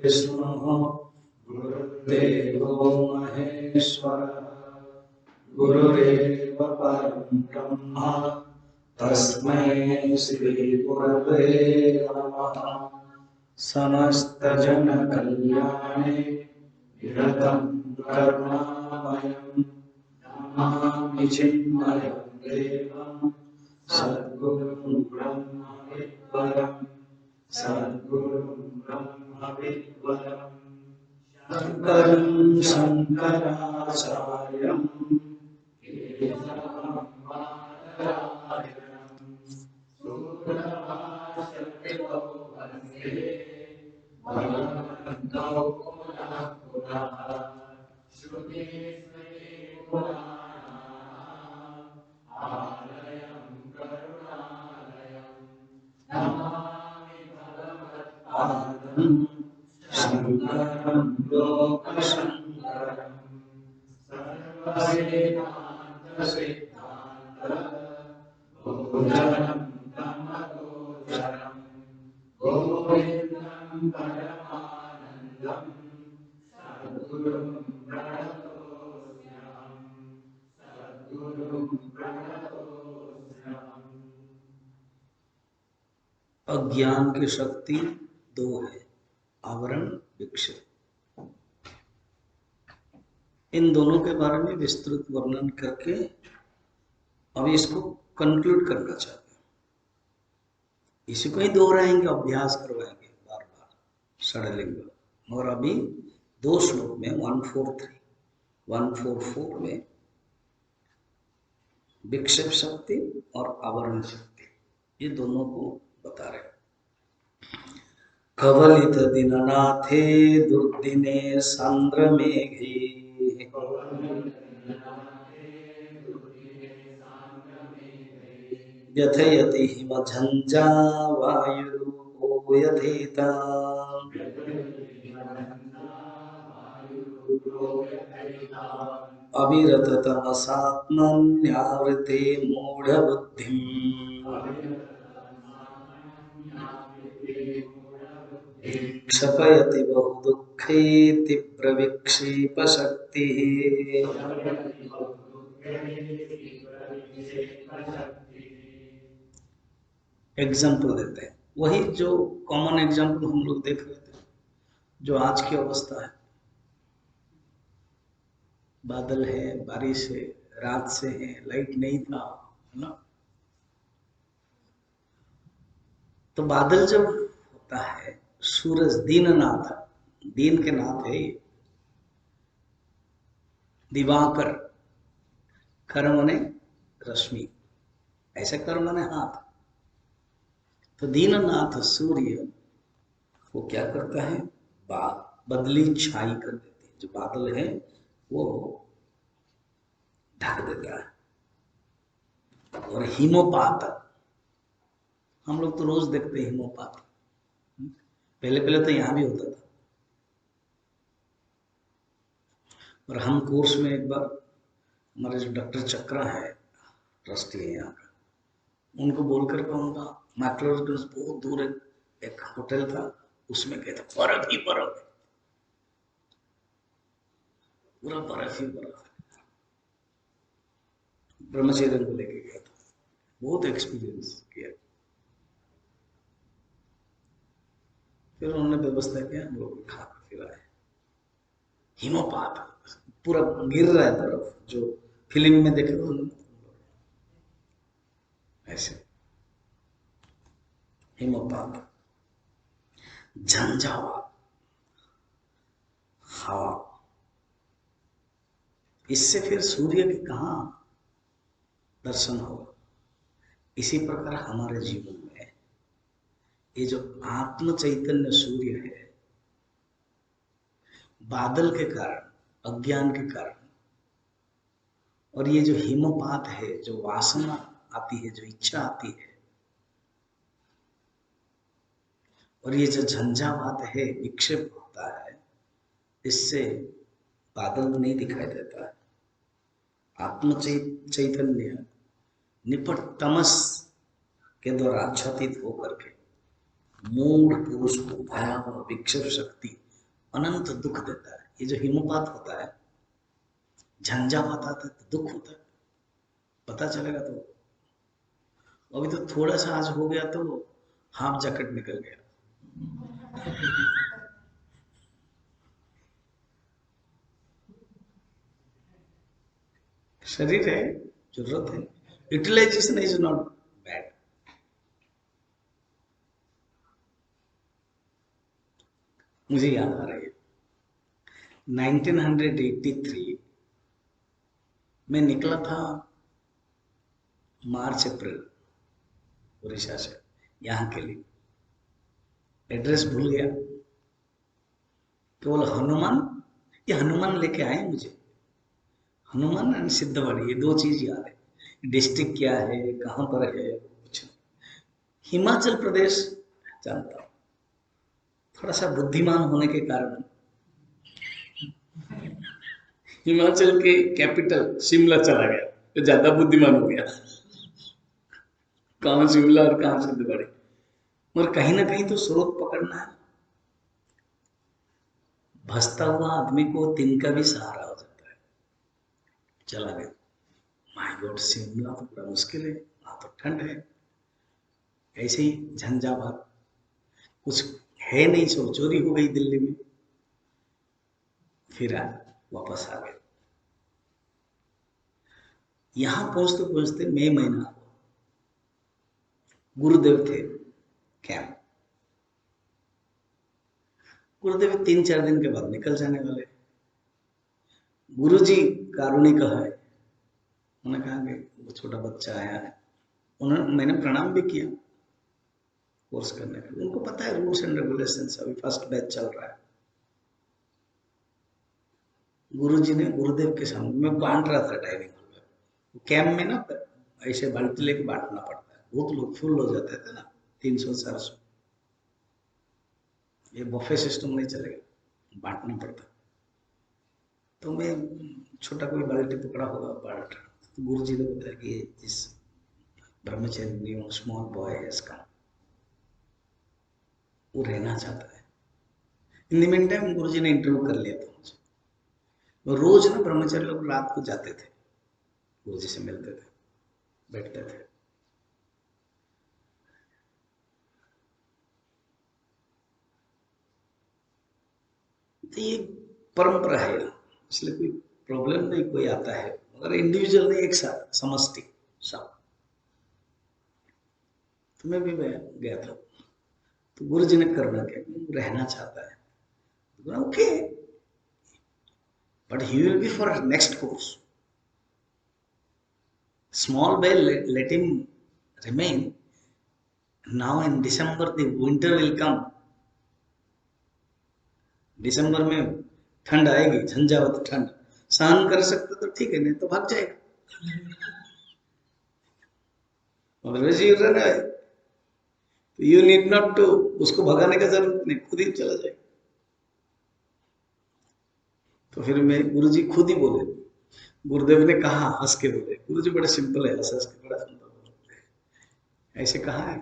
विष्णु गुरुर्देवो महेश्वरः गुरुरेव परं ब्रह्म तस्मै श्री गुरवे नमः। समस्तजनकल्याणे निरतं करुणामयं नमामि चिन्मयं देवं सद्गुरुं ब्रह्मविद्वरं सद्गुरुं ब्रह्मविद्वरं शङ्करं शङ्कराचार्यं केशवं बादरायणं सूत्रभाष्यकृतौ वन्दे भगवन्तौ पुनः पुनः। श्रुतिस्मृतिपुराणानाम् आलयं करुणालयं नमामि भगवत्पादं शङ्करं लोकशङ्करं सर्ववेदान्तसिद्धान्तबोधनं तमगोचरं गोविन्दं परमानन्दं सद्गुरुं प्रणतोऽस्म्यहं सद्गुरुं प्रणतोऽस्म्यहम्। अज्ञान की शक्ति दो है, आवरण विक्षेप। इन दोनों के बारे में विस्तृत वर्णन करके अभी इसको कंक्लूड करना चाहते हैं। इसी को ही दोहराएंगे, अभ्यास करवाएंगे बार बार षडलिंग। और अभी दो श्लोक में 143, 144 में विक्षेप शक्ति और आवरण शक्ति, ये दोनों को बता रहे हैं। कवलित दीननाथे दुर्दिने सांद्र मेघे यथयति हिमझंझा वायुरूपो यथेता अविरत तमसात्मन्यावृते मूढ़बुद्धिम् क्षपयति बहुदुःखे तीव्रविक्षेपशक्तिः। एग्जाम्पल देते हैं, वही जो कॉमन एग्जाम्पल हम लोग देख रहे थे, जो आज की अवस्था है। बादल है, बारिश है, रात से है, लाइट नहीं था, है ना। तो बादल जब होता है, सूरज दीननाथ, दीन के नाथ है, दिवाकर, कर माने रश्मि, ऐसा कर माने हाथ। तो दीननाथ सूर्य वो क्या करता है, बदली छाई कर देती है, जो बादल है वो ढक देता है। और हिमपात, हम लोग तो रोज देखते हैं हिमपात, पहले पहले तो यहाँ भी होता था। और हम कोर्स में एक बार हमारे जो डॉक्टर चक्रा है, ट्रस्टी है यहाँ का, उनको बोलकर कहूँगा, मैक्लोडगंज बहुत दूर एक होटल था, उसमें गए थे, बर्फ ही बर्फ, पूरा बर्फ ही बर्फ। ब्रह्मचर्य को लेके गया था, बहुत एक्सपीरियंस किया। फिर उन्होंने व्यवस्था किया, हम लोग खा फिर आए। हिमपात पूरा गिर रहा है बर्फ, जो फिल्म में देखे हो ऐसे। हिमपात, झंझावात, हवा। इससे फिर सूर्य के कहाँ दर्शन होगा। इसी प्रकार हमारे जीवन में ये जो आत्म चैतन्य सूर्य है, बादल के कारण, अज्ञान के कारण, और ये जो हिमपात है, जो वासना आती है, जो इच्छा आती है, और ये जो झंझावात है, विक्षेप होता है, इससे बादल नहीं दिखाई देता है। आत्म चैतन्य निपट तमस के द्वारा आच्छादित होकर के मूढ़ पुरुष को भयावह विक्षेप शक्ति अनंत दुख देता है। ये जो हिमपात होता है, झंझावात आता है तो दुख होता है, पता चलेगा तो। अभी तो थोड़ा सा आज हो गया तो हाफ जैकेट निकल गया। शरीर है, जरूरत है, यूटिलाइजेशन इज नॉट बैड। मुझे याद आ रही है 1983 में निकला था, मार्च अप्रैल, उड़ीसा से यहाँ के लिए। एड्रेस भूल गया, केवल हनुमान, ये हनुमान लेके आए मुझे, हनुमान एंड सिद्धवाड़ी, ये दो चीज याद है। डिस्ट्रिक्ट क्या है, कहाँ पर है, कुछ हिमाचल प्रदेश जानता हूँ, थोड़ा सा बुद्धिमान होने के कारण। हिमाचल के कैपिटल शिमला चला गया तो ज्यादा बुद्धिमान हो गया, कहाँ शिमला और कहाँ सिद्धवाड़ी। मगर कहीं ना कहीं तो स्रोत पकड़ना है। भसता हुआ आदमी को तिनका भी सहारा हो जाता है। चला गया, माय गॉड शिमला तो बड़ा मुश्किल है, वहां तो ठंड है। ऐसे ही झंझावात, कुछ है नहीं, सब चोरी हो गई दिल्ली में। फिर वापस आ गए। यहाँ पहुंचते पहुंचते मई महीना हुआ, गुरुदेव थे कैंप। गुरुदेव 3-4 दिन के बाद निकल जाने वाले। गुरुजी कारुणिक है, उन्होंने कहा कि वो छोटा बच्चा आया है। उन्होंने, मैंने प्रणाम भी किया कोर्स करने के लिए। उनको पता है रूल्स एंड रेगुलेशंस, अभी फर्स्ट बैच चल रहा है। गुरुजी ने गुरुदेव के सामने, मैं बांट रहा था डाइनिंग हॉल में, कैंप में ना ऐसे बाल्टी लेके बांटना पड़ता है, बहुत लोग फुल हो जाते थे ना, 300-400। ये बफे सिस्टम नहीं चलेगा, बांटना पड़ता। तो मैं छोटा कोई बाल्टी पकड़ा होगा, बांट, तो गुरु जी ने बताया कि इस ब्रह्मचर्य न्यू स्मॉल बॉय है, इसका वो रहना चाहता है। इन द मीन टाइम गुरु जी ने इंटरव्यू कर लिया था मुझे। तो रोज ना ब्रह्मचर्य लोग रात को जाते थे, गुरु जी से मिलते थे, बैठते थे। तो ये परंपरा है, इसलिए कोई प्रॉब्लम नहीं, कोई आता है, मगर इंडिविजुअल नहीं, एक साथ समष्टि सब। तो मैं भी गया था, तो गुरु जी ने करना क्या, रहना चाहता है, okay, but he will be for next course, small bell, let him remain. Now in December the winter will come, दिसंबर में ठंड आएगी, झंझावत ठंड, सहन कर सकते तो ठीक है, नहीं तो भाग जाएगा। Otherwise you run away, you need not to, उसको भगाने का जरूरत नहीं, खुद ही चला जाएगा। तो फिर मैं, गुरुजी खुद ही बोले, गुरुदेव ने कहा, हंस के बोले, गुरुजी बड़े सिंपल है, हंस हंस के बड़ा सिंपल बोले, ऐसे कहा है,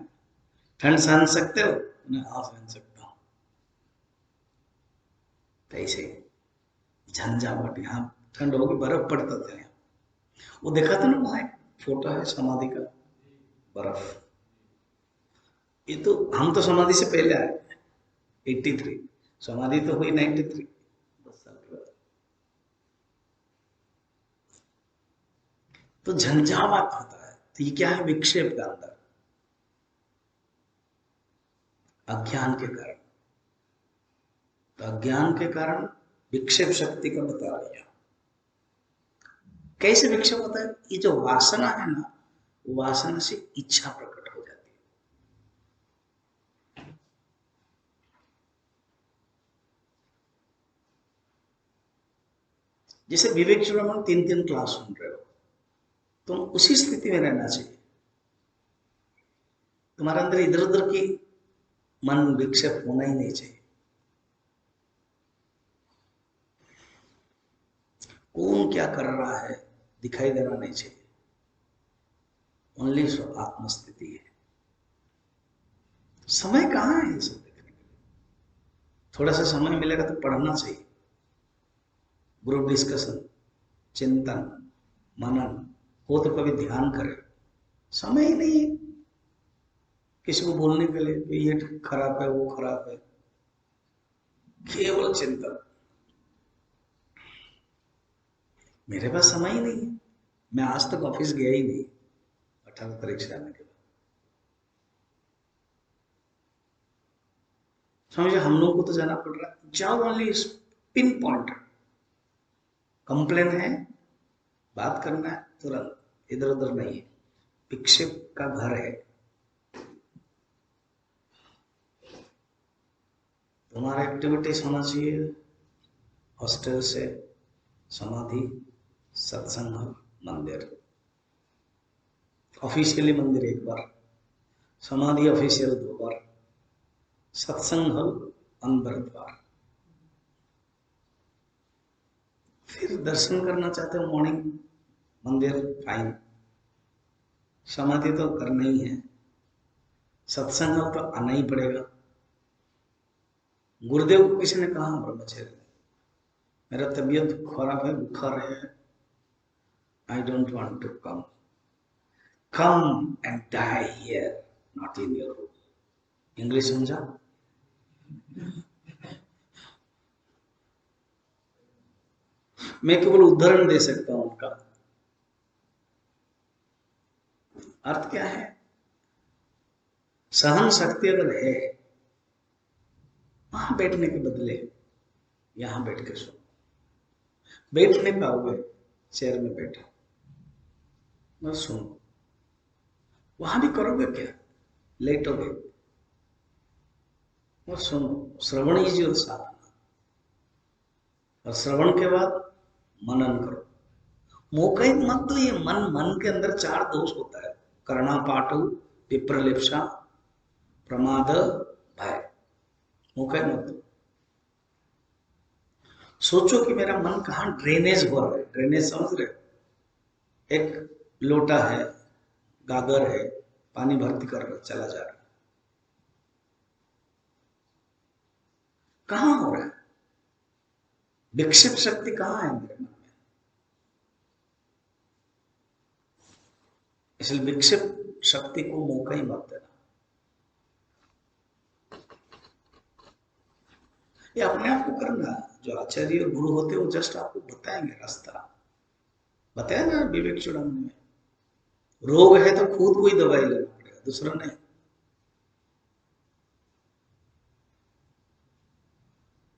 ठंड सहन सकते हो? हाँ सहन सकता हूँ। तो ऐसे झंझावाट, यहाँ ठंड होगी, बर्फ पड़ता था यहाँ। वो देखा था ना, वहां एक फोटो है समाधि का, बर्फ। ये तो हम तो समाधि से पहले आए, 83, समाधि तो हुई 93, 10 साल के बाद। तो झंझावात होता है, तो ये क्या है, विक्षेप का अंदर, अज्ञान के कारण। तो अज्ञान के कारण विक्षेप शक्ति का बता दिया। कैसे विक्षेप होता है? ये जो वासना है ना, वासना से इच्छा प्रकट हो जाती है। जैसे विवेक चूड़ामणि 3-3 क्लास सुन रहे हो, तुम उसी स्थिति में रहना चाहिए। तुम्हारे अंदर इधर उधर की मन विक्षेप होना ही नहीं चाहिए। कौन क्या कर रहा है दिखाई देना नहीं चाहिए, ओनली आत्मस्थिति है। समय कहाँ है ये सब देखने के लिए? थोड़ा सा समय मिलेगा तो पढ़ना चाहिए, ग्रुप डिस्कशन, चिंतन, मनन हो तो कभी ध्यान करें। समय ही नहीं है किसी को बोलने के लिए कि ये खराब है वो खराब है, केवल चिंतन। मेरे पास समय ही नहीं है, मैं आज तक ऑफिस गया ही नहीं 18 तारीख से आने के बाद। समझे, हम लोगों को तो जाना पड़ रहा है। जाओ, ओनली पिन पॉइंट, कंप्लेन है, बात करना है तुरंत, इधर उधर नहीं है। विक्षेप का घर है। तुम्हारा एक्टिविटीज होना चाहिए हॉस्टल से समाधि, सत्संग, मंदिर, ऑफिशियली मंदिर एक बार, समाधि ऑफिशियल 2 बार, सत्संग हल अंदर द्वार। फिर दर्शन करना चाहते हो मॉर्निंग मंदिर, फाइन, समाधि तो करना ही है, सत्संग हल तो आना ही पड़ेगा। गुरुदेव को किसी ने कहा ब्रह्मचर्य, मेरा तबीयत खराब है, बुखार है, I don't want to come, come and die here, not in your room. English समझा? मैं केवल उदाहरण दे सकता हूं उनका। अर्थ क्या है? सहन शक्ति अगर है, वहां बैठने के बदले यहां बैठ के सुनो। बैठ नहीं पाओगे, चेयर में बैठो, बस सुनो। वहां भी करोगे क्या? लेटोगे, बस सुनो। श्रवण इज योर साधना, और श्रवण के बाद मनन करो। मौका ही मत दो। ये मन के अंदर 4 दोष होता है, कर्णा पाटु, विप्रलिप्सा, प्रमाद, भय। मौका ही मत दो। सोचो कि मेरा मन कहाँ ड्रेनेज हो रहा है। ड्रेनेज समझ रहे हो? एक लोटा है, गागर है, पानी भर्ती कर रहा, चला जा रहा, कहाँ हो रहा है? विक्षिप्त शक्ति कहाँ है मेरे मन में? इसलिए विक्षिप्त शक्ति को मौका ही मत देना। ये अपने आप को करना। जो आचार्य और गुरु होते हैं वो जस्ट आपको बताएंगे रास्ता। बताया ना विवेक चूड़ामणि में, रोग है तो खुद को ही दवाई लेना पड़ेगा, दूसरा नहीं।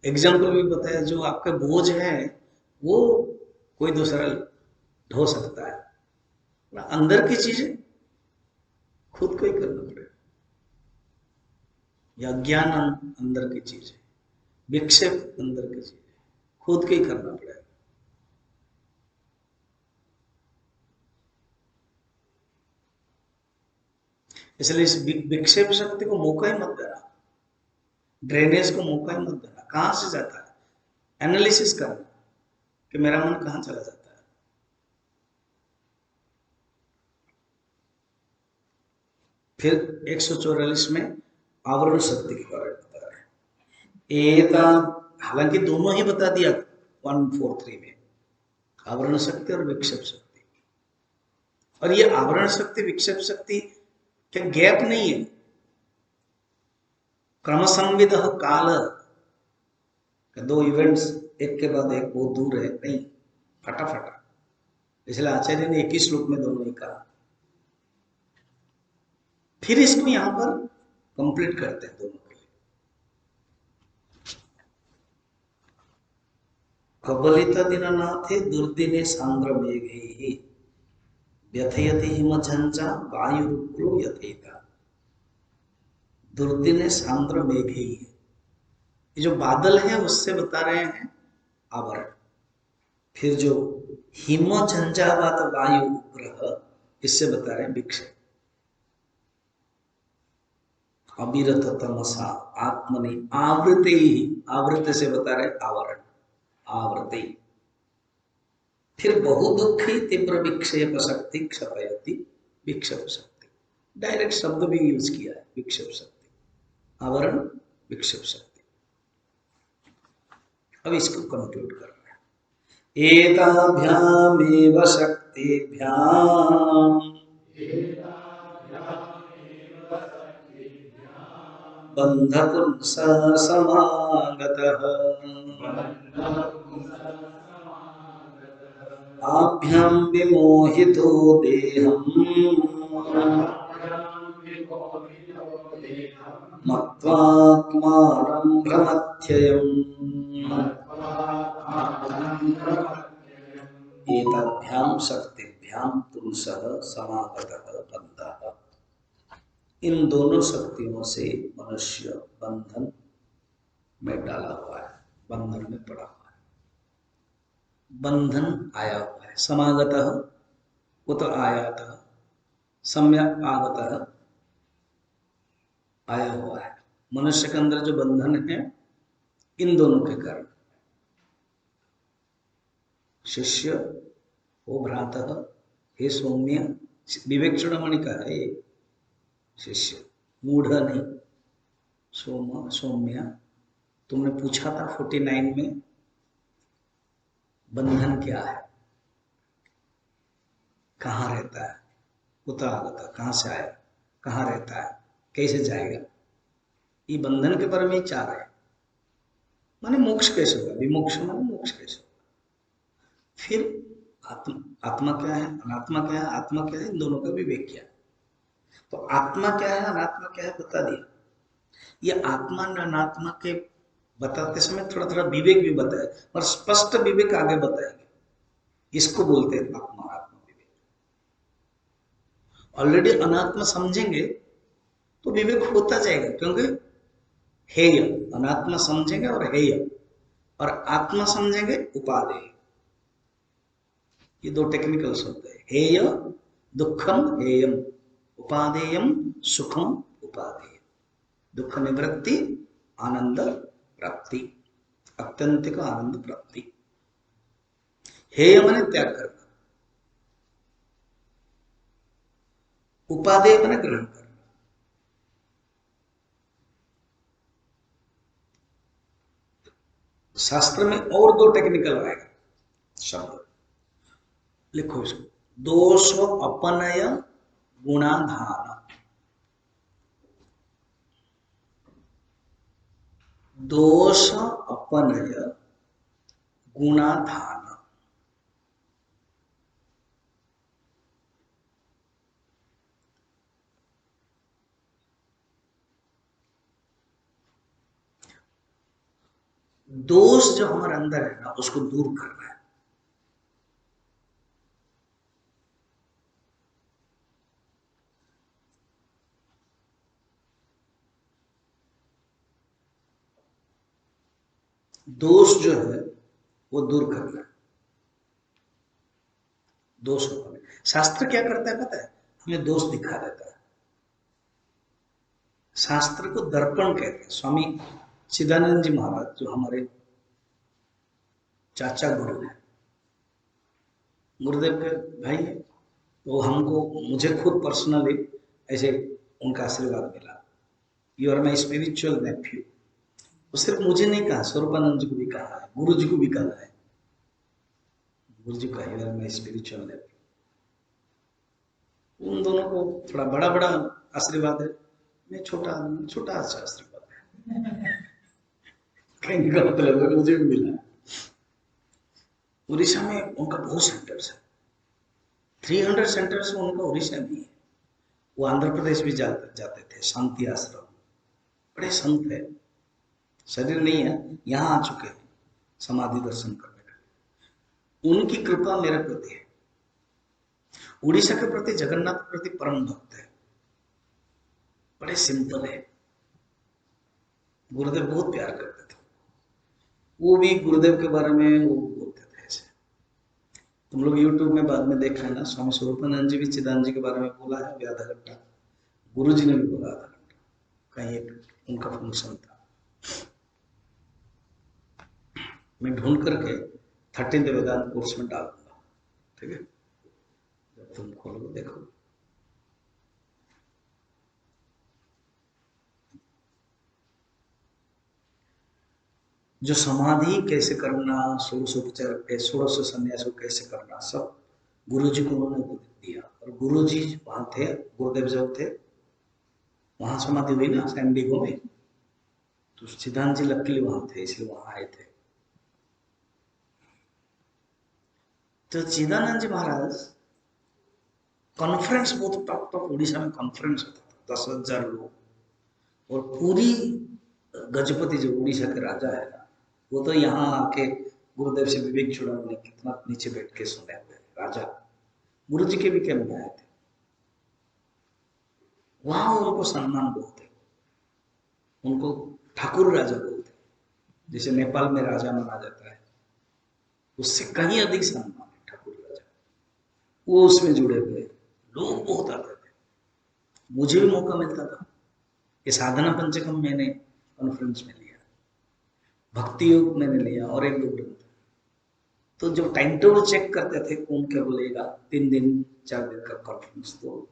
एग्जाम्पल भी बताया, जो आपका बोझ है वो कोई दूसरा ढो सकता है, अंदर की चीजें खुद को ही करना पड़ेगा। या ज्ञान अंदर की चीज है, विक्षेप अंदर की चीज है, खुद के ही करना पड़ेगा। इसलिए इस विक्षेप शक्ति को मौका ही मत देना, ड्रेनेज को मौका ही मत देना। कहां से जाता है? एनालिसिस करना कि मेरा मन कहां चला जाता है। फिर 144 में आवरण शक्ति के बारे में बता रहे हैं। एता, हालांकि दोनों ही बता दिया 143 में, आवरण शक्ति और विक्षेप शक्ति। और ये आवरण शक्ति विक्षेप शक्ति क्या गैप नहीं है, क्रमसंविद काल, 2 इवेंट्स एक के बाद एक बहुत दूर है, नहीं, फटाफट। इसलिए आचार्य ने एक ही श्लोक में दोनों ही कहा। फिर इसको यहां पर कंप्लीट करते हैं दोनों के लिए। कबलित दीननाथे दुर्दिने सांद्र मेघे व्यथयति हिमझंझा वायुरुग्रो यथेता। दुर्दिने सांद्र मेघे, ये जो बादल है उससे बता रहे हैं आवरण। फिर जो हिम झंझावात वायु उग्रह, इससे बता रहे हैं विक्षेप। अविरत तमसा आत्मनि आवृते, आवृत से बता रहे आवरण, आवृते। फिर बहु दुखी तीव्र विक्षेप शक्ति क्षपयति, विक्षेप शक्ति डायरेक्ट शब्द भी यूज किया है, विक्षेप शक्ति, आवरण, विक्षेप शक्ति। अब इसको कंक्लूड करना है। एताभ्यामेव शक्तिभ्याम् बन्धपुंसा समागतः आभ्यां विमोहितो देहम् मत्वात्मानं भ्रमत्ययम् एताभ्यां शक्तिभ्यां पुंसः समागतः बन्धः। इन दोनों शक्तियों से मनुष्य बंधन में डाला हुआ है, बंधन में पड़ा हुआ है, बंधन आया हुआ है। समागतः कुत आयातः, सम्यक आगतः आया हुआ है। मनुष्य के अंदर जो बंधन है इन दोनों के कारण। शिष्य ओ भ्रातः, हे सौम्य, विवेक चूड़ामणि का है ये शिष्य, मूढ़ नहीं। सौम्य, तुमने पूछा था 49 में बंधन क्या है, कहाँ रहता है, कुतः आगतः कहाँ से आया, कहाँ रहता है, कैसे जाएगा। ये बंधन के बारे में चाह रहे हैं। माने मोक्ष कैसे होगा, विमोक्ष माने मोक्ष कैसे होगा। फिर आत्मा क्या है, अनात्मा क्या है, आत्मा क्या है, इन दोनों का विवेक क्या है। तो आत्मा क्या है, अनात्मा क्या है बता दिया। ये आत्मा अनात्मा के बताते समय थोड़ा थोड़ा विवेक भी बताए और स्पष्ट विवेक आगे बताएंगे। इसको बोलते हैं आत्मा अनात्मा विवेक। ऑलरेडी अनात्मा समझेंगे तो विवेक होता जाएगा, क्योंकि हेय अनात्मा समझेंगे और हेय, और आत्मा समझेंगे उपादेय। ये दो टेक्निकल शब्द है। हेय दुखम हेयम, उपादेयम सुखम उपादेय। दुख निवृत्ति, आनंद प्राप्ति, अत्यंतिक आनंद प्राप्ति। हेय माने त्याग करना, उपादेय माने ग्रहण करना। शास्त्र में और दो टेक्निकल आएगा शब्द, लिखो इसको। दोष अपनय गुणाधान, दोष अपनय गुणाधान। दोष जो हमारे अंदर है ना, उसको दूर करना है। दोष जो है वो दूर करना है। दोष अपने, शास्त्र क्या करता है पता है, हमें दोष दिखा देता है। शास्त्र को दर्पण कहते हैं। स्वामी चिदानंद जी महाराज जो हमारे चाचा गुरु हैं, गुरुदेव के भाई है, तो हमको, मुझे खुद पर्सनली ऐसे उनका आशीर्वाद मिला, you are my spiritual nephew. वो सिर्फ मुझे नहीं कहा, स्वरूपानंद जी को भी कहा है, गुरु जी को भी कहा है। गुरु जी का you are my spiritual nephew. उन दोनों को थोड़ा बड़ा बड़ा आशीर्वाद है, मैं छोटा आदमी, छोटा सा आशीर्वाद है। कहने का मतलब है मुझे भी मिला। उड़ीसा में उनका बहुत सेंटर्स है, 300 सेंटर्स उनका उड़ीसा में है। वो आंध्र प्रदेश भी जाते थे, शांति आश्रम। बड़े संत है, शरीर नहीं है, यहाँ आ चुके हैं समाधि दर्शन करने के लिए। उनकी कृपा मेरे प्रति है। उड़ीसा के प्रति, जगन्नाथ के प्रति परम भक्त है, बड़े सिंपल है। गुरुदेव बहुत प्यार करते थे। वो भी गुरुदेव के बारे में वो बोलते थे ऐसे। तुम लोग यूट्यूब में बाद में देख लेना, स्वामी स्वरूपानंद जी भी चिदानंद जी के बारे में बोला है अभी आधा घंटा। गुरु जी ने भी बोला आधा घंटा, कहीं एक उनका फंक्शन था। मैं ढूंढ करके 13th वेदांत कोर्स में डाल दूंगा, ठीक है, जब तुम खोलो देखो। जो समाधि कैसे करना, षोडशोपचार, षोडश संन्यास को कैसे करना, सब गुरु जी को उन्होंने दिया। और गुरु जी वहां थे, गुरुदेव जब थे वहां समाधि हुई ना सैन डिएगो में, तो सिद्धांत जी लकीली वहां थे, इसलिए वहां आए थे। तो चिदानंद जी महाराज कॉन्फ्रेंस, बहुत टॉप टॉप उड़ीसा में कॉन्फ्रेंस होता था, 10,000 लोग, और पूरी गजपति जो उड़ीसा के राजा है ना, वो तो यहाँ आके गुरुदेव से विवेक चूड़ामणि कितना नीचे बैठ के सुने हुए राजा, गुरु जी के भी कैंप में आए थे। वहां उनको सम्मान बहुत है, उनको ठाकुर राजा बोलते हैं, जैसे नेपाल में राजा माना जाता है, उससे कहीं अधिक सम्मान है ठाकुर राजा। वो उसमें जुड़े हुए लोग बहुत आते थे, मुझे भी मौका मिलता था। ये साधना पंचकम मैंने कॉन्फ्रेंस में लिया, भक्ति योग मैंने लिया, और एक दो ग्रंथ। तो जब टाइम टेबल चेक करते थे कौन क्या बोलेगा, 3 दिन 4 दिन का कॉन्फ्रेंस, तो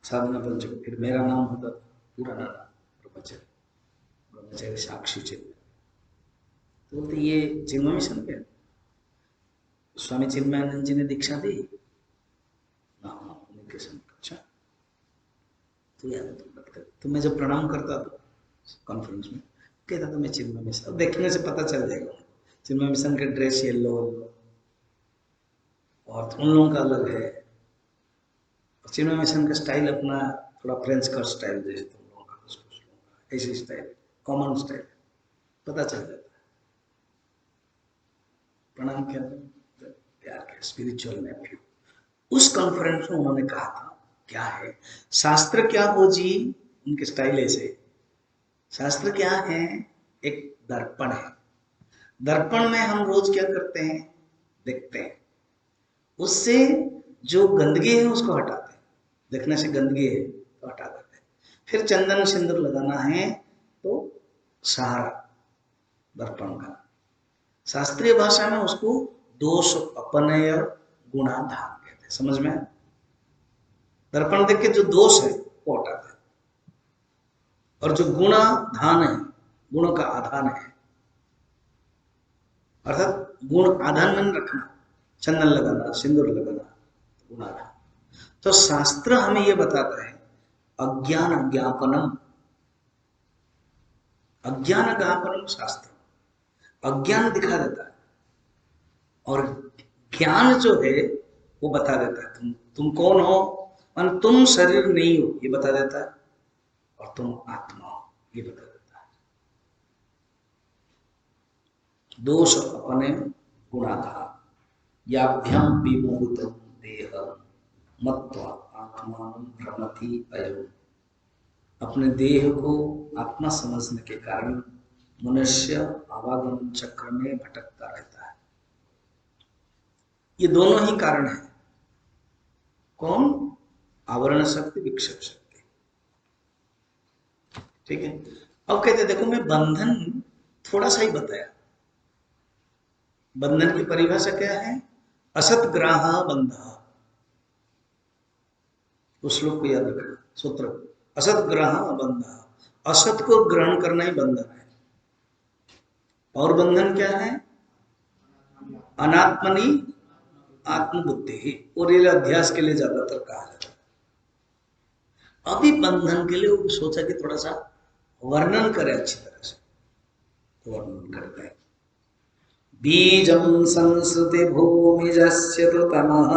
साधना पंचकम, फिर मेरा नाम होता था, पूरा नाम ब्रह्मचर्य, ब्रह्मचर्य साक्षी चिन्ह। तो बोलते ये चिन्मय मिशन पे स्वामी चिन्मयानंद जी ने दीक्षा दी ना, उनके संग। अच्छा, तो याद है, तो मैं जब प्रणाम करता था कॉन्फ्रेंस में, कहता था मैं चिन्मय मिशन, देखने से पता चल जाएगा, चिन्मय मिशन के ड्रेस येलो, और उन लोगों का अलग है, चिन्मय मिशन का स्टाइल अपना थोड़ा फ्रेंच का स्टाइल, जैसे तुम लोगों का, कुछ कुछ लोगों का ऐसी स्टाइल, कॉमन स्टाइल, पता चल जाता है। प्रणाम किया, प्यार के स्पिरिचुअल नेफ्यू। उस कॉन्फ्रेंस में उन्होंने कहा था, क्या है शास्त्र, क्या हो जी, उनके स्टाइल ऐसे, शास्त्र क्या है, एक दर्पण है, दर्पण में हम रोज क्या करते हैं, देखते हैं, उससे जो गंदगी है उसको हटाते हैं, देखने से गंदगी है तो हटा देते हैं, फिर चंदन सिंदूर लगाना है तो सहारा दर्पण का, शास्त्रीय भाषा में उसको दोष अपनय गुणाधान कहते हैं, समझ में? दर्पण देख के जो दोष है वो हटाते हैं, और जो गुणाधान है, गुणों का आधान है, अर्थात गुण आधान में रखना, चंदन लगाना, सिंदूर लगाना, गुणाधान। तो शास्त्र हमें यह बताता है, अज्ञान ज्ञापनम, अज्ञान ज्ञापनम शास्त्र, अज्ञान दिखा देता है, और ज्ञान जो है वो बता देता है तुम कौन हो, और तुम शरीर नहीं हो ये बता देता है, और तुम आत्मा हो ये बता देता है। दोष अपने गुणाधार, याभ्याम विमोहितम देह मत्वा आत्मानं भ्रमति अयम्, अपने देह को आत्मा समझने के कारण मनुष्य आवागमन चक्र में भटकता रहता है। ये दोनों ही कारण है, कौन? आवरण शक्ति, विक्षेप शक्ति। ठीक है, अब कहते देखो मैं बंधन थोड़ा सा ही बताया, बंधन की परिभाषा क्या है, असत ग्राह बंध, उस श्लोक को याद रखना, सूत्र, असत ग्रह बंध, असत को ग्रहण करना ही बंधन है, और बंधन क्या है, अनात्मनि आत्मबुद्धि ही, और ये अध्यास के लिए ज्यादातर कहा जाता है। अभी बंधन के लिए वो सोचा कि थोड़ा सा वर्णन करे अच्छी तरह से, तो वर्णन करते हैं, बीजं संसृति भूमिजस्य तु तमः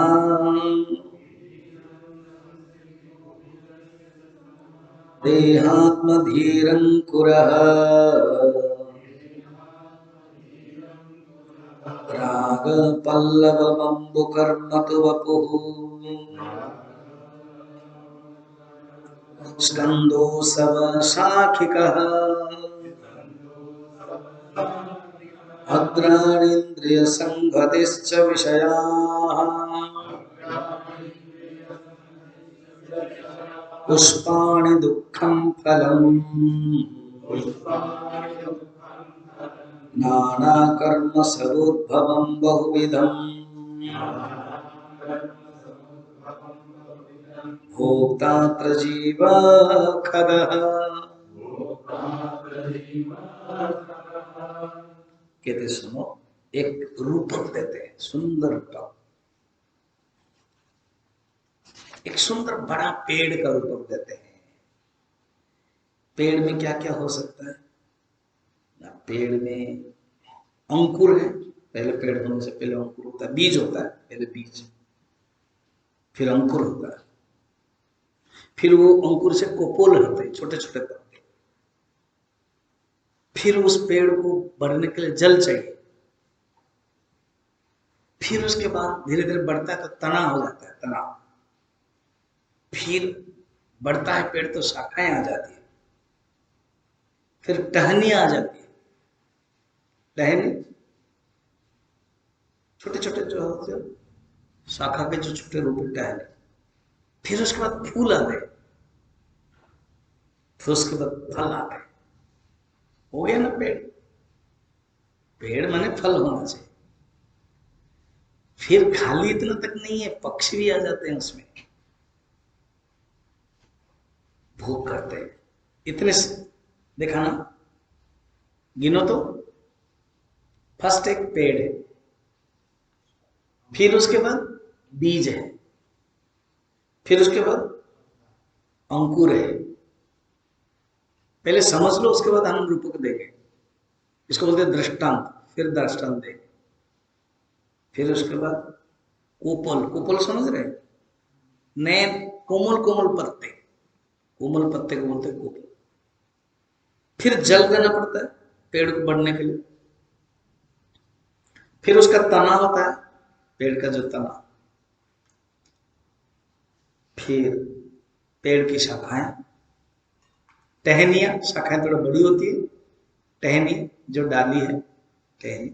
देहात्मधीरङ्कुरः रागपल्लवबम्बुकर्मतु वपुः स्कन्दोऽसवशाखिकः अग्राणीन्द्रियसंहतिश्च विषयाः पुष्पाणि दुःखं फलम् नानाकर्मसमुद्भवं बहुविधम् भोक्तात्र जीवः खगः। कहते सुनो, एक रूपक देते हैं, सुंदर रूपक, एक सुंदर बड़ा पेड़ का रूपक देते हैं। पेड़ में क्या क्या हो सकता है ना? पेड़ में अंकुर है, पहले पेड़ होने से पहले अंकुर होता है, बीज होता है, पहले बीज, फिर अंकुर होता है, फिर वो अंकुर से कोपोल होते हैं, छोटे छोटे पत्ते, फिर उस पेड़ को बढ़ने के लिए जल चाहिए, फिर उसके बाद धीरे धीरे बढ़ता है तो तना हो जाता है, तना, फिर बढ़ता है पेड़ तो शाखाएं आ जाती है, फिर टहनी आ जाती है, टहनी छोटे छोटे जो होते हैं शाखा के जो छोटे रूप टहनी, फिर उसके बाद फूल आते, फिर उसके बाद फल आते, हो गया ना पेड़। पेड़ माने फल होना चाहिए। फिर खाली इतना तक नहीं है, पक्षी भी आ जाते हैं उसमें, भोग करते हैं। इतने देखा ना, गिनो तो, फर्स्ट एक पेड़ है, फिर उसके बाद बीज है, फिर उसके बाद अंकुर है। पहले समझ लो, उसके बाद हम रूपक देंगे, इसको बोलते हैं दृष्टांत, फिर दृष्टांत देंगे, फिर उसके बाद कोपल, कोपल समझ रहे, नए कोमल कोमल पत्ते, कोमल पत्ते को बोलते हैं कोपल। फिर जल देना पड़ता है पेड़ को बढ़ने के लिए, फिर उसका तना होता है, पेड़ का जो तना, फिर पेड़ की शाखाएं, टहनियां, शाखाएं थोड़ा बड़ी होती है, टहनी जो डाली है, टहनी,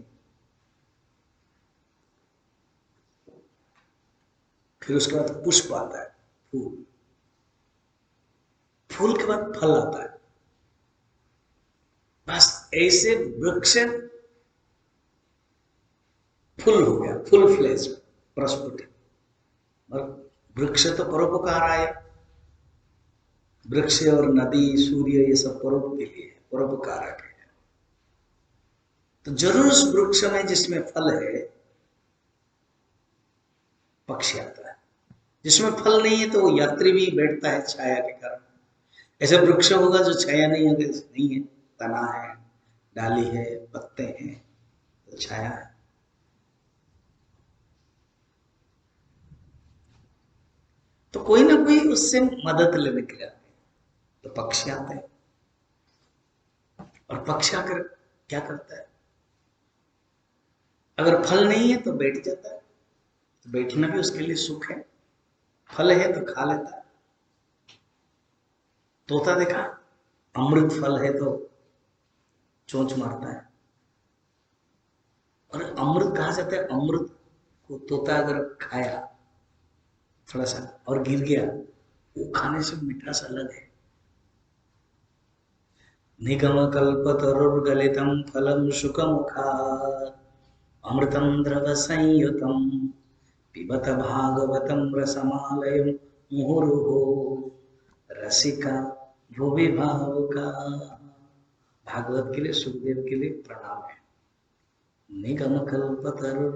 फिर उसके बाद पुष्प आता है, फूल, फूल के बाद फल आता है। बस ऐसे वृक्ष फुल हो गया, फुल फ्लेज, प्रस्फुटित। और वृक्ष तो परोपकार आए, वृक्ष और नदी, सूर्य, ये सब परोप के लिए, परोपकारक है। तो जरूर उस वृक्ष में जिसमें फल है, पक्षी आता है, जिसमें फल नहीं है तो वो यात्री भी बैठता है छाया के कारण। ऐसे वृक्ष होगा जो छाया नहीं होगा, नहीं है, तना है, डाली है, पत्ते हैं, तो छाया है। तो कोई ना कोई उससे मदद लेने के लिए आते हैं, तो पक्षी आते हैं। और पक्षी आकर क्या करता है, अगर फल नहीं है तो बैठ जाता है, तो बैठना भी उसके लिए सुख है, फल है तो खा लेता है। तोता देखा, अमृत फल है तो चोंच मारता है। और अमृत कहा जाता है, अमृत को तोता अगर खाया थोड़ा सा और गिर गया, वो खाने से मिठास अलग है। निगम कल्पतरुर्गलितं फलं शुकमुखात् अमृतं द्रव संयुतं पिबत भागवतं रसमालयं मुहुर्मुहुः रसिका भुवि भावुका। भागवत के लिए, सुखदेव के लिए प्रणाम है। निगम कल्पतरु,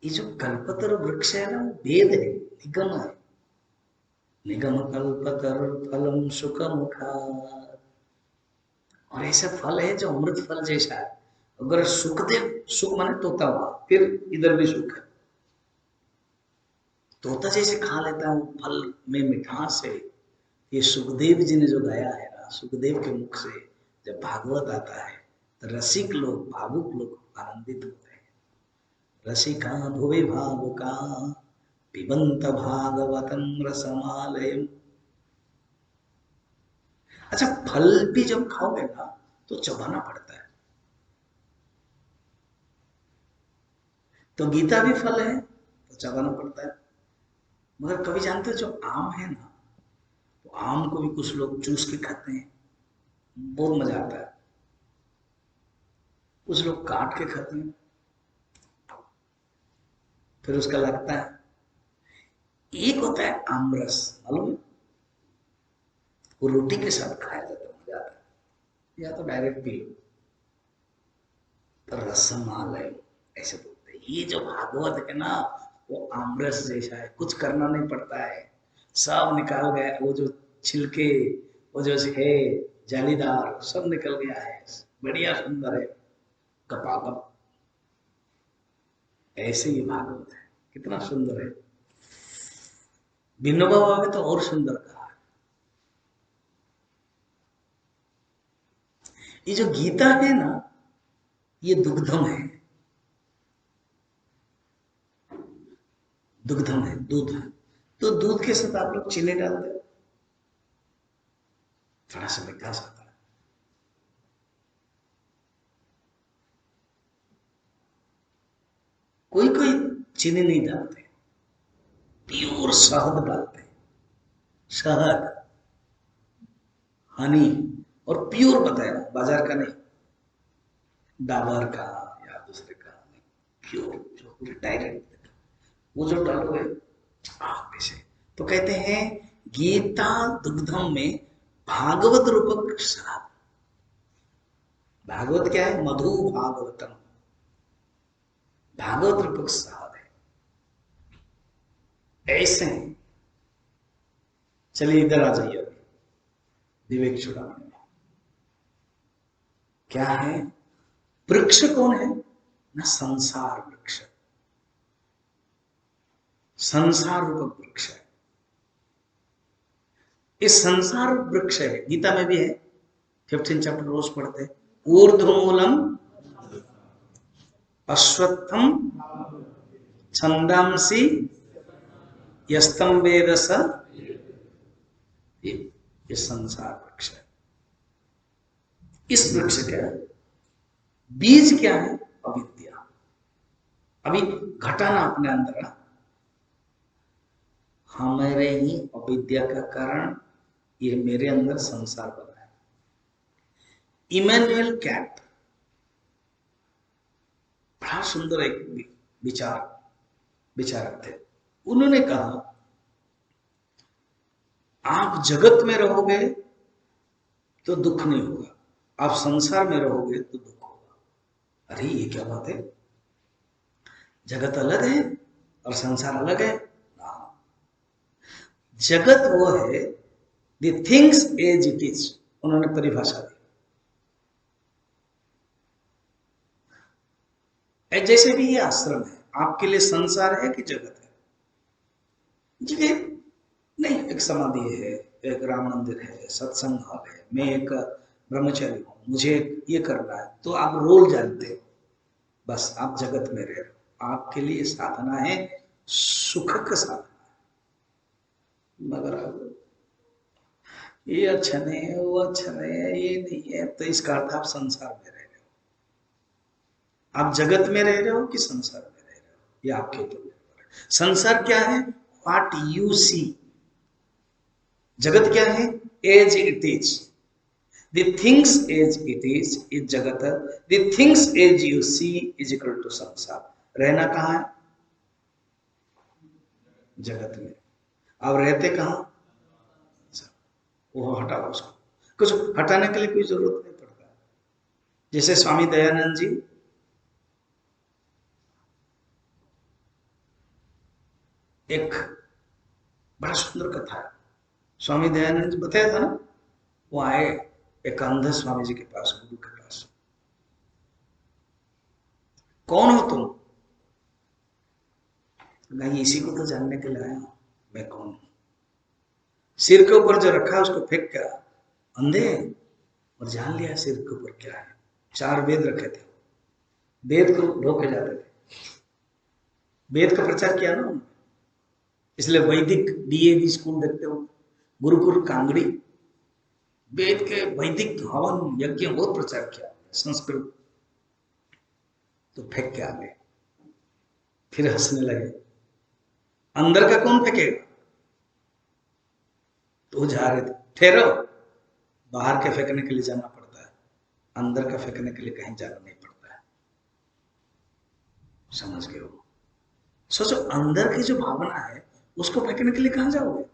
ये जो कल्पतरु वृक्ष है ना, वो वेद है, निगम है। निगम कल्पतरु फलम सुखमुखात्, और ऐसा फल है जो अमृत फल जैसा है। अगर सुखदेव, सुख माने तोता हुआ, फिर इधर भी सुख है, तोता जैसे खा लेता है फल में मिठास है। ये सुखदेव जी ने जो गाया है ना, सुखदेव के मुख से जब भागवत आता है तो रसिक लोग, भावुक लोग आनंदित होते हैं। रसिका भुवि भावुका पिबंत भागवतम रसमालयम। अच्छा, फल भी जब खाओगे ना तो चबाना पड़ता है। तो गीता भी फल है तो चबाना पड़ता है। मगर कभी जानते हो, जो आम है ना, तो आम को भी कुछ लोग चूस के खाते हैं, बहुत मजा आता है। कुछ लोग काट के खाते हैं, फिर उसका लगता है। एक होता है आमरस, मालूम है, वो रोटी के साथ खाया जाता है, मजा आता है, या तो डायरेक्ट पी लो। रसमालय ऐसे बोलते हैं। ये जो भागवत है ना, वो आमरस जैसा है, कुछ करना नहीं पड़ता है, सब निकाल गया, वो जो छिलके, वो जो है जालीदार, सब निकल गया है, बढ़िया सुंदर है, गपागप। ऐसे ही भागवत है, कितना सुंदर है। विनोबा भावे तो और सुंदर कहा है। ये जो गीता है ना, ये दुग्धम है, दुग्धम है, दूध है। तो दूध के साथ आप लोग चीनी डाल दो, थोड़ा सा मिठास आता है। कोई कोई चीनी नहीं डालते, प्योर शहद डालते हैं, शहद, हनी, और प्योर बताया, बाजार का नहीं, डाबर का या दूसरे का नहीं, प्योर जो डायरेक्ट, वो जो डालोगे आग से। तो कहते हैं गीता दुग्धम में भागवत रूपक शराब। भागवत क्या है? मधु भागवतम, भागवत रूपक शराब है। ऐसे हैं। चलिए इधर आ जाइए अभी विवेक चूड़ामणि में क्या है? वृक्ष कौन है ना? संसार वृक्ष, संसार रूपक वृक्ष है। इस संसार वृक्ष है, गीता में भी है, 15 चैप्टर रोज पढ़ते हैं। ऊर्ध्वमूलम अश्वत्थम छंदांसी यस्तम वेद स, ये संसार वृक्ष है। इस वृक्ष का बीज क्या है? अविद्या। अभी घटाना अपने अंदर, हमारे ही अविद्या का कारण ये मेरे अंदर संसार बना है। इमैनुअल कैंट बड़ा सुंदर एक विचारक थे। उन्होंने कहा आप जगत में रहोगे तो दुख नहीं होगा, आप संसार में रहोगे तो दुख होगा। अरे ये क्या बात है? जगत अलग है और संसार अलग है? जगत वो है the things as it is, उन्होंने परिभाषा दी। जैसे भी ये आश्रम है, आपके लिए संसार है कि जगत है? जी नहीं, एक समाधि है, एक राम मंदिर है, सत्संग हॉल है, मैं एक ब्रह्मचारी हूँ, मुझे ये करना है, तो आप रोल जानते हो, बस आप जगत में रह रहे हो। आपके लिए साधना है, सुख का साधना है। मगर आप ये अच्छा नहीं है, वो अच्छा नहीं है, ये नहीं है, तो इसका अर्थ आप संसार में रह रहे हो। आप जगत में रह रहे हो कि संसार में रह रहे हो, ये आपके ऊपर निर्भर है। संसार क्या है? What you see. जगत क्या है? As it is. The things as it is जगत। The things as you see is equal to संसार। रहना कहाँ है? जगत में। अब रहते कहाँ? वो हटाओ उसको, कुछ हटाने के लिए कोई जरूरत नहीं पड़ता। जैसे स्वामी दयानंद जी, एक बड़ा सुंदर कथा है। स्वामी दयानंद जी बताया था ना, वो आए एक अंध स्वामी जी के पास, गुरु के पास। कौन हो तुम? नहीं, इसी को तो जानने के लिए आया हूं, मैं कौन हूं। सिर के ऊपर जो रखा उसको फेंक कर अंधे, और जान लिया सिर के ऊपर क्या है। 4 वेद रखे थे, वेद को ढोके जाते थे, वेद का प्रचार किया ना उन्होंने। इसलिए वैदिक डीएवी स्कूल देखते हो, गुरुकुल कांगड़ी, वेद के वैदिक हवन यज्ञ बहुत प्रचार किया संस्कृत। तो फेंक के आ गए, फिर हंसने लगे। अंदर का कौन फेंकेगा? तो जा रहे थे, ठहरो, बाहर के फेंकने के लिए जाना पड़ता है, अंदर का फेंकने के लिए कहीं जाना नहीं पड़ता है। समझ गए हो? सोचो, अंदर की जो भावना है उसको फेंकने के लिए कहां जाओगे?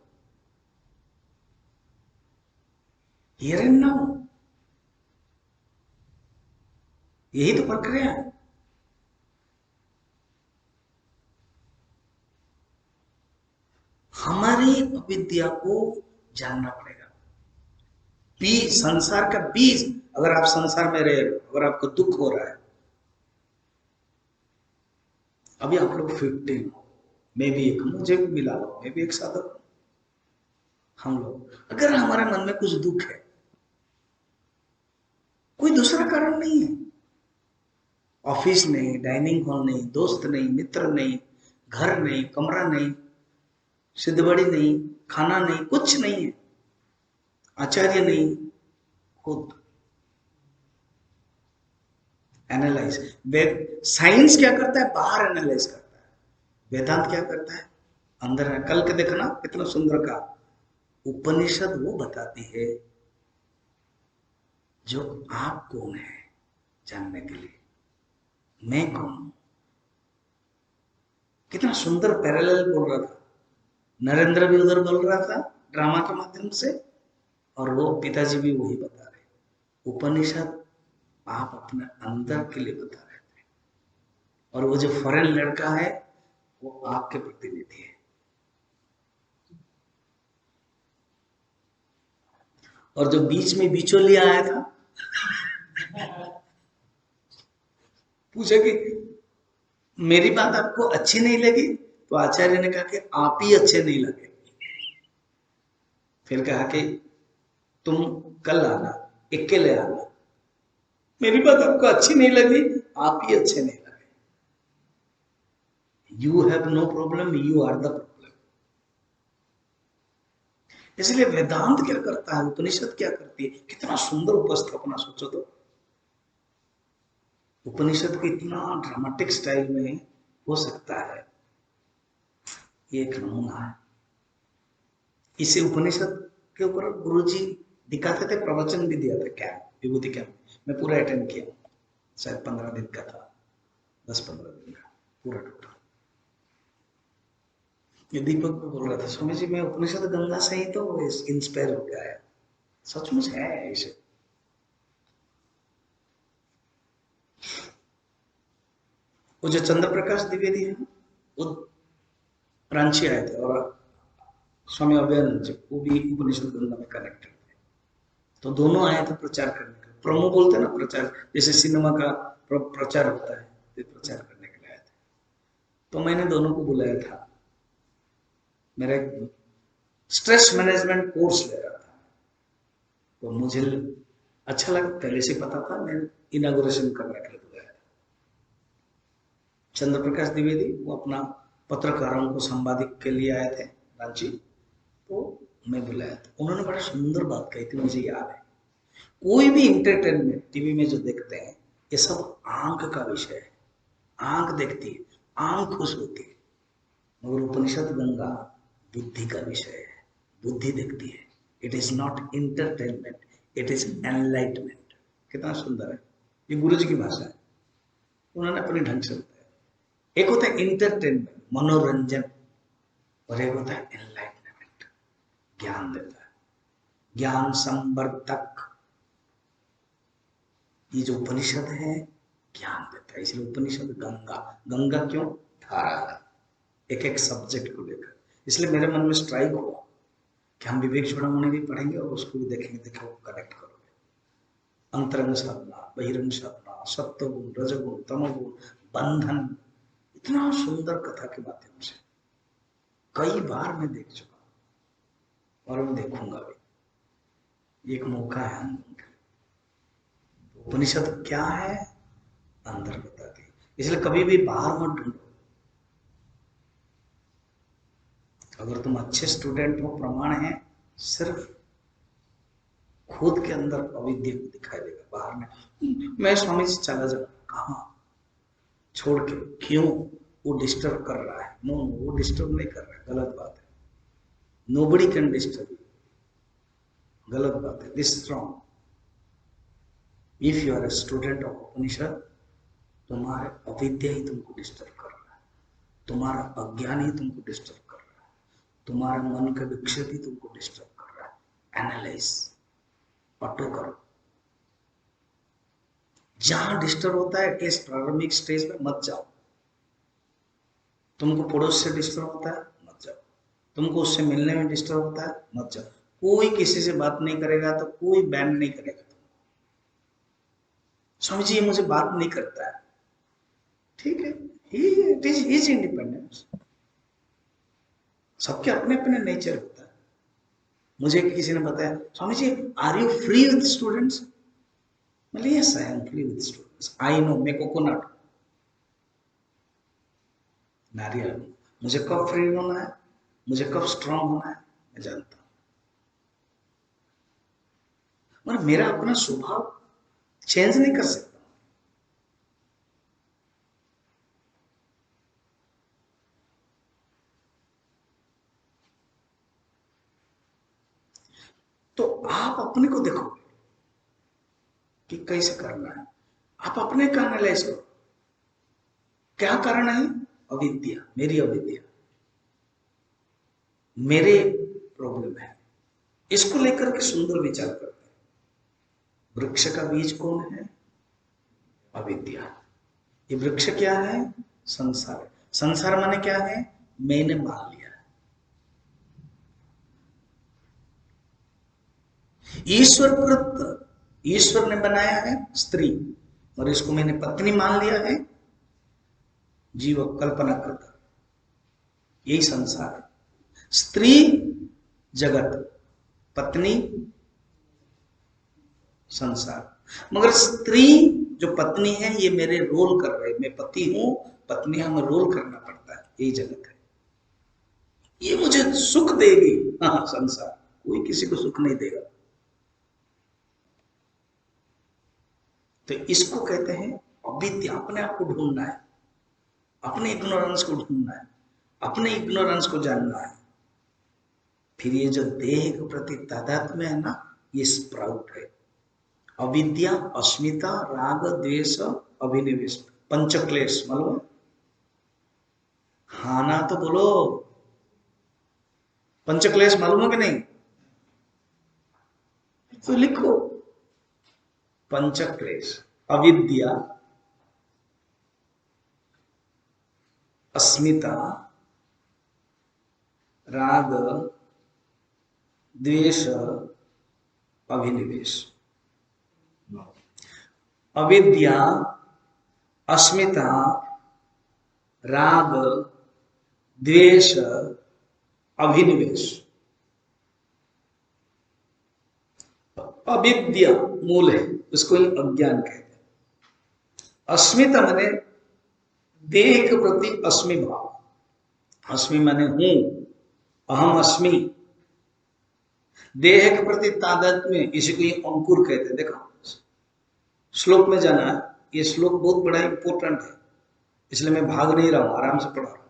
हियर एंड नाउ, यही तो प्रक्रिया है। विद्या को जानना पड़ेगा। बीज, संसार का बीज, अगर आप संसार में रहे, अगर आपको दुख हो रहा है, अभी आप लोग 15 हो, मैं भी एक, मुझे भी मिला हो, मैं भी एक साधक हूं। हम लोग अगर हमारे मन में कुछ दुख है, कोई दूसरा कारण नहीं है, ऑफिस नहीं, डाइनिंग हॉल नहीं, दोस्त नहीं, मित्र नहीं, घर नहीं, कमरा नहीं, सिद्धबड़ी नहीं, खाना नहीं, कुछ नहीं है, आचार्य नहीं, खुद एनालाइज। साइंस क्या करता है? बाहर एनालाइज करता है। वेदांत क्या करता है? अंदर है। कल के देखना कितना सुंदर का उपनिषद वो बताती है जो आप कौन है जानने के लिए, मैं कौन हूं। कितना सुंदर पैरेलल बोल रहा था। नरेंद्र भी उधर बोल रहा था ड्रामा के माध्यम से, और वो पिताजी भी वही बता रहे। उपनिषद आप अपने अंदर के लिए बता रहे थे, और वो जो फॉरेन लड़का है वो आपके प्रतिनिधि है। और जो बीच में बिचौलिया आया था, पूछा कि मेरी बात आपको अच्छी नहीं लगी, तो आचार्य ने कहा कि आप ही अच्छे नहीं लगे। फिर कहा कि तुम कल आना, अकेले आना। मेरी बात आपको अच्छी नहीं लगी, आप ही अच्छे नहीं लगे। You have no problem, you are the problem. इसलिए वेदांत क्या करता है, उपनिषद क्या करती है, कितना सुंदर उपस्थापना, सोचो तो। उपनिषद को इतना ड्रामेटिक स्टाइल में हो सकता है, ये एक नमूना है। इसे उपनिषद के ऊपर गुरुजी दिखाते थे, प्रवचन भी दिया था कैंप, विभूति कैंप। मैं पूरा अटेंड किया, शायद 15 दिन का था, 10-15 दिन का पूरा टोटल। ये दीपक को बोल रहा था, स्वामी जी मैं उपनिषद गंगा से ही तो इंस्पायर हो गया है। सचमुच है ऐसे। वो जो चंद्र प्रकाश द्विवेदी है, वो रांची आए थे, और स्वामी अभयानंद जी वो भी उपनिषद गंगा में कनेक्टेड थे। तो दोनों आए थे प्रचार करने के लिए। प्रोमो बोलते हैं ना, प्रचार, जैसे सिनेमा का प्रचार होता है, तो प्रचार करने के लिए आए थे। तो मैंने दोनों को बुलाया था। मेरा एक स्ट्रेस मैनेजमेंट कोर्स ले रहा था, तो मुझे अच्छा लगा, पहले से पता था, मैं इनागुरेशन करने के लिए बुलाया था। चंद्र प्रकाश द्विवेदी वो अपना पत्रकारों को संवादित के लिए आए थे रांची, तो मैं बुलाया था। उन्होंने बड़ा सुंदर बात कही थी, मुझे याद है। कोई भी इंटरटेनमेंट टीवी में जो देखते हैं, ये सब आंख का विषय है। आंख देखती है, आंख खुश होती है, मगर उपनिषद गंगा बुद्धि का विषय है। बुद्धि देखती है। It is not entertainment, it is enlightenment. कितना सुंदर है, ये गुरु जी की भाषा है, उन्होंने अपने ढंग से बताया। एक होता है इंटरटेनमेंट, मनोरंजन, और एक होता है एनलाइटमेंट, ज्ञान देता है, ज्ञान संवर्धक। ये जो उपनिषद है ज्ञान देता है, इसलिए उपनिषद गंगा। गंगा क्यों? धारा है, एक एक सब्जेक्ट को लेकर। इसलिए मेरे मन में स्ट्राइक हुआ कि हम विवेक चूड़ामणि भी पढ़ेंगे और उसको भी देखेंगे, देखो कनेक्ट करोगे। अंतरंग साधना, बहिरंग साधना, सत्वगुण, रजगुण, तमोगुण, बंधन, इतना सुंदर कथा के माध्यम से कई बार मैं देख चुका और मैं देखूंगा भी। एक मौका है हम लोगों के लिए। उपनिषद क्या है, अंदर बताती है। इसलिए कभी भी बाहर मत ढूंढो। अगर तुम अच्छे स्टूडेंट हो, प्रमाण है, सिर्फ खुद के अंदर अविद्या को दिखाई देगा, बाहर में। मैं स्वामी जी चला जाऊँ, कहाँ छोड़ के, क्यों? वो डिस्टर्ब कर रहा है। नो, वो डिस्टर्ब नहीं कर रहा है, गलत बात है। नोबडी कैन डिस्टर्ब यू, गलत बात है। This strong, if you are a student of Upanishad, तुम्हारे अविद्या ही तुमको डिस्टर्ब कर रहा है, तुम्हारा अज्ञान ही तुमको डिस्टर्ब कर रहा है, तुम्हारा मन का विक्षेप ही तुमको डिस्टर्ब कर रहा है। एनालाइज, ऑटो करो। जहां डिस्टर्ब होता है एटलीस्ट प्रारंभिक स्टेज में मत जाओ। तुमको पड़ोस से डिस्टर्ब होता है, मत जाओ। तुमको उससे मिलने में डिस्टर्ब होता है, मत जाओ। कोई किसी से बात नहीं करेगा तो कोई बैन नहीं करेगा। स्वामी जी ये मुझे बात नहीं करता है, ठीक है, इट इज हिज इंडिपेंडेंस। सबके अपने अपने नेचर होता है। मुझे किसी ने बताया, Swami ji are you free with students? मतलब yes I am free with students, I know मैं कोकोनट नारियल, मुझे कब फ्री होना है, मुझे कब स्ट्रांग होना है मैं जानता हूं। मतलब मेरा अपना स्वभाव चेंज नहीं कर सकता। तो आप अपने को देखो कि कैसे करना है, आप अपने का एनालाइज करो। क्या कारण है? अविद्या, मेरी अविद्या, मेरे प्रॉब्लम है। इसको लेकर के सुंदर विचार करते हैं। वृक्ष का बीज कौन है? अविद्या। ये वृक्ष क्या है? संसार। संसार माने क्या है? मैंने मान लिया। ईश्वर ने बनाया है स्त्री और इसको मैंने पत्नी मान लिया है, जीव कल्पना करता, यही संसार है। स्त्री जगत, पत्नी संसार। मगर स्त्री जो पत्नी है ये मेरे रोल कर रहे, मैं पति हूं, पत्नी हमें रोल करना पड़ता है, यही जगत है। ये मुझे सुख देगी, हाँ संसार, कोई किसी को सुख नहीं देगा। तो इसको कहते हैं अविद्या। अपने आप को ढूंढना है, अपने इग्नोरेंस को ढूंढना है, अपने इग्नोरेंस को जानना है। फिर ये जो देह के प्रति तादात्म्य है ना, ये स्प्राउट है। अविद्या, अस्मिता, राग, द्वेष, अभिनिवेश, पंचक्लेश मालूम? हाँ ना तो बोलो, पंचक्लेश मालूम है कि नहीं? तो लिखो पंचक्लेश। अविद्या, अस्मिता, राग, द्वेष, अभिनिवेश। अविद्या, अस्मिता, राग, द्वेष, अभिनिवेश। अविद्या मूल है, उसको ही अज्ञान कहते हैं। अस्मिता माने देह के प्रति अस्मि भाव, अस्मि माने हूं, अहम अस्मि। देह के प्रति तादात्म्य, इसी को ही अंकुर कहते हैं। देखो श्लोक में जाना है, ये श्लोक बहुत बड़ा इंपॉर्टेंट है, इसलिए मैं भाग नहीं रहा हूं, आराम से पढ़ा रहा हूं।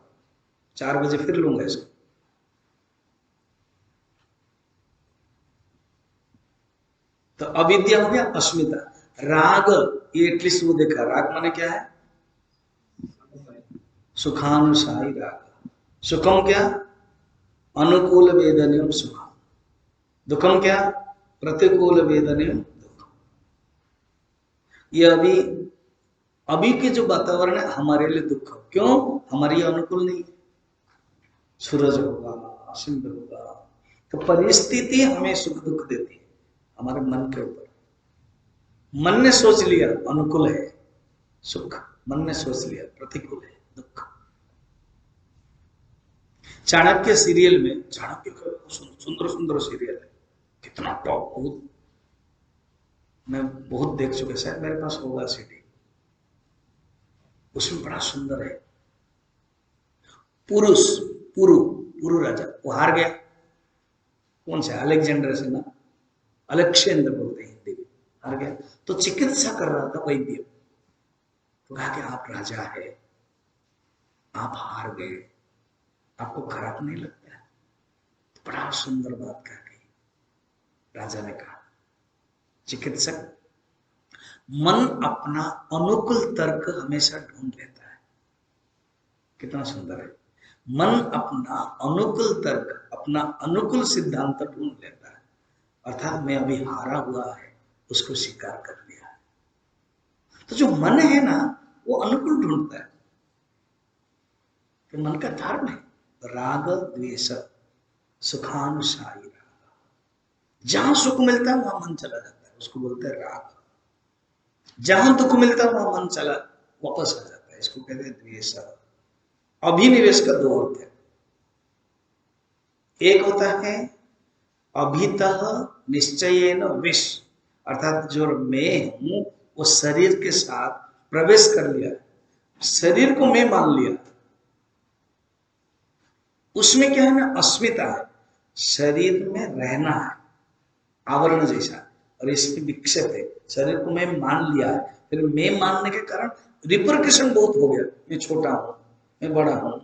4 बजे फिर लूंगा इसको। तो अविद्या हो गया, अस्मिता। राग, ये एटलीस्ट वो देखा, राग माने क्या है? सुखानुसारी राग। सुखम क्या? अनुकूल वेदनम सुखम। दुखम क्या? प्रतिकूल वेदनम दुखम। ये अभी के जो वातावरण है हमारे लिए दुख, क्यों? हमारे अनुकूल नहीं है। सूरज होगा, सिंह होगा, तो परिस्थिति हमें सुख दुख देती है हमारे मन के ऊपर। मन ने सोच लिया अनुकूल है सुख, मन ने सोच लिया प्रतिकूल है दुख। चाणक्य सीरियल में, चाणक्य सुंदर सुंदर सीरियल है, कितना टॉप, बहुत मैं बहुत देख चुके, शायद मेरे पास होगा सीडी। उसमें बड़ा सुंदर है। पुरुष, पुरु पुरु राजा, वो हार गया। कौन सा? अलेक्जेंडर से ना, अलेक्जेंडर बोलते हैं हिंदी में। हार गया तो चिकित्सा कर रहा था वैद्य, तो कहा कि आप राजा है, आप हार गए, आपको खराब नहीं लगता है? तो बड़ा सुंदर बात कह गई राजा ने कहा, चिकित्सक, मन अपना अनुकूल तर्क हमेशा ढूंढ लेता है। कितना सुंदर है। मन अपना अनुकूल तर्क, अपना अनुकूल सिद्धांत ढूंढ लेता है, अर्थात मैं अभी हारा हुआ है उसको स्वीकार कर लिया है। तो जो मन है ना, वो अनुकूल ढूंढता है। तो मन का धर्म है राग द्वेष, सुखानुसारी राग। जहां सुख मिलता है वहां मन चला जाता है, उसको बोलते हैं राग। जहां दुख मिलता है वहां मन चला वापस आ जाता है, इसको कहते हैं द्वेष। अभिनिवेश का दो अर्थ है, एक होता है अभितः निश्चयेन विष, अर्थात जो मैं हूं वो शरीर के साथ प्रवेश कर लिया, शरीर को मैं मान लिया। उसमें क्या है ना, अस्मिता है, शरीर में रहना है, आवरण जैसा, और इसमें विक्षेप है, शरीर को मैं मान लिया है। फिर मैं मानने के कारण रिपरकशन बहुत हो गया, मैं छोटा हूं, मैं बड़ा हूं,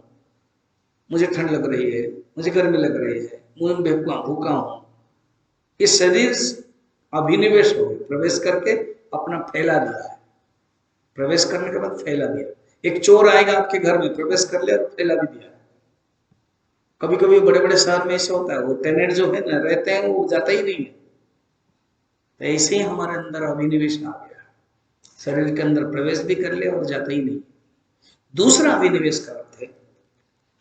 मुझे ठंड लग रही है, मुझे गर्मी लग रही है, मुझे भूखा हूं। ये शरीर अभिनिवेश हो गया, प्रवेश करके अपना फैला दिया है, प्रवेश करने के बाद फैला दिया। एक चोर आएगा आपके घर में, प्रवेश कर लिया और फैला भी दिया। कभी कभी बड़े बड़े शहर में ऐसा होता है, वो टेनेंट जो है ना रहते हैं वो जाता ही नहीं है। तो ऐसे ही हमारे अंदर अभिनिवेश आ गया, शरीर के अंदर प्रवेश भी कर लिया और जाता ही नहीं। दूसरा अभिनिवेश का अर्थ है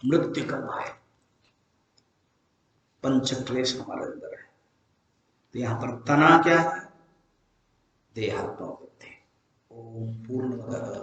मृत्यु का भय, पंच क्लेश हमारे अंदर है। तो यहां पर तना क्या है, देहात्मा बुद्धि। ओम पूर्णमदः